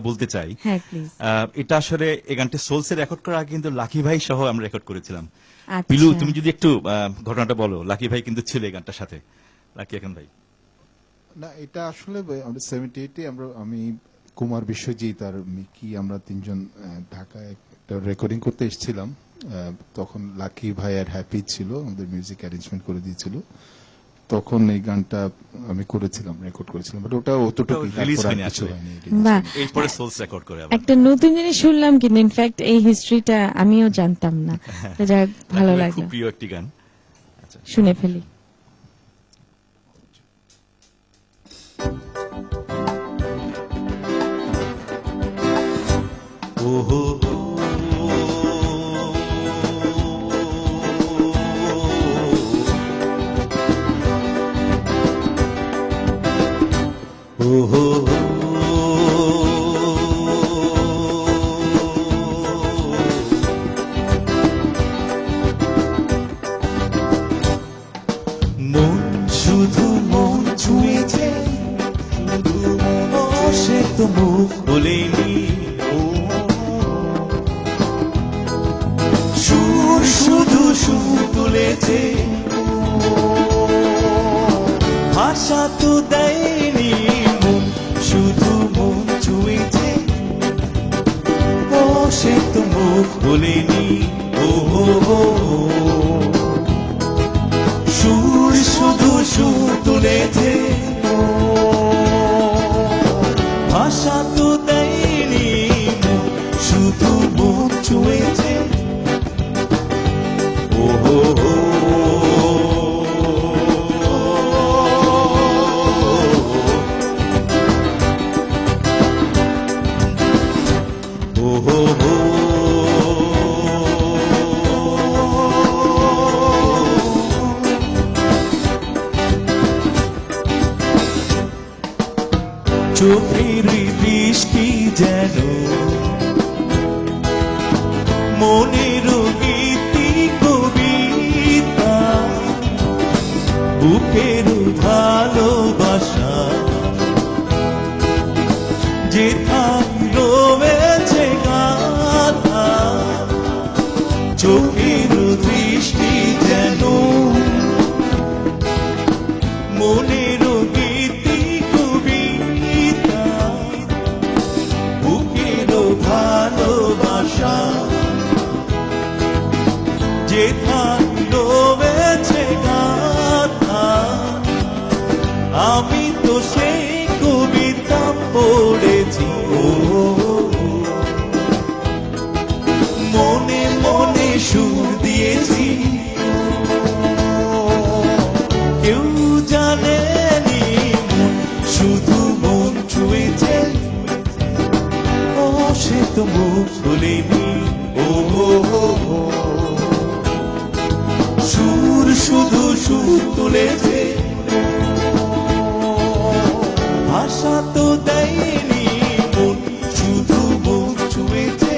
বলতে চাই। হ্যাঁ প্লিজ। এটা আসলে এই গানটা সোলসে রেকর্ড করার আগে কিন্তু লাকি ভাই সহ আমরা রেকর্ড করেছিলাম। আচ্ছা। পিলু তুমি যদি একটু ঘটনাটা বলো, লাকি ভাই কিন্তু ছিল এই গানটার সাথে। লাকি এখন ভাই। না, এটা আসলে আমরা 78-এ আমি কুমার বিশ্বজিৎ আর মিকি আমরা তিনজন ঢাকায় একটা রেকর্ডিং করতে এসেছিলাম। তখন লাকি ভাই আর হ্যাপি ছিল, আমাদের মিউজিক অ্যারেঞ্জমেন্ট করে দিয়েছিল। তখন এই গানটা আমি করেছিলাম, রেকর্ড করেছিলাম, বাট ওটা অতটুকু রিলিজ হয়নি আসলে। এরপরে সোলস রেকর্ড করে আবার একটা নতুন জিনিস শুনলাম, কিন্তু ইনফ্যাক্ট এই হিস্ট্রিটা আমিও জানতাম না। তো যাক, ভালো লাগলো, খুব প্রিয় একটি গান। আচ্ছা, শুনে ফেলি। ওহো ওহো মন শুধু মন ছুঁয়েছে, শুধু সে তো মুখ বলেনি, সুর শুধু সুর তুলেছে, ভাষা তো দেয়নি, মন শুধু মন ছুঁয়েছে, ও সে তো মুখ বলেনি, ও সুর শুধু সুর তুলেছে, ভাষা তো দেয়নি, শুধু মন ছুঁয়েছে, চোখের দৃষ্টি যেন মনের গীতি কবিতা, বুকের ভালোবাসা যেথায় রয়েছে গাথা, চোখের দৃষ্টি যেন মনের গীতি কবিতা, বুকের ভালোবাসা যেথায় রয়েছে গাথা, আমি তো সেই কবিতা পড়েছি, মনে মনে সুর দিয়েছি, কেউ জানেনি, শুধু মন ছুঁয়েছে, ও সে তো মুখ খুলেনি, সুর শুধু সুর তুলেছে, ভাষা তো দেয়নি, মন শুধু মন ছুঁয়েছে,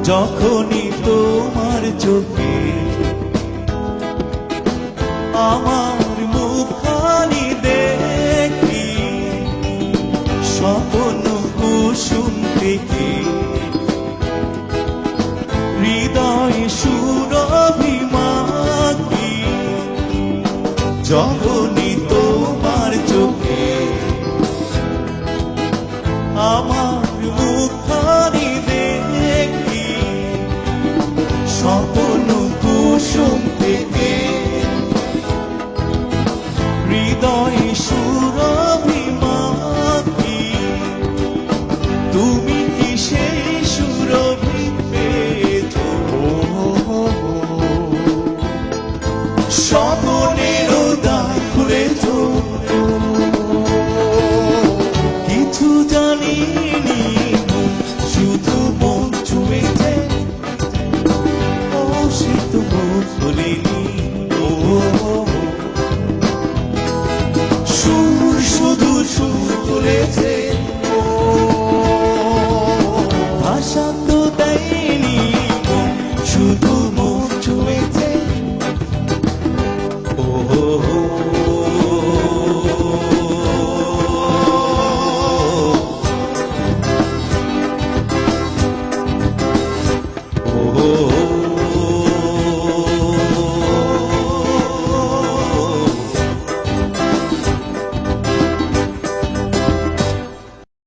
যখনই তোমার চোখে আমার মুখখানি দেখি, স্বপ্ন কুসুম থেকে হৃদয় সুরভিমাকি, যখনই তোমার চোখে আমার মুখখানি দেখি, স্বপ্ন কুসুম থেকে হৃদয় সুরভিমাকি, তুমি কি সেই সুরভি পেয়েছ, স্বপ্ন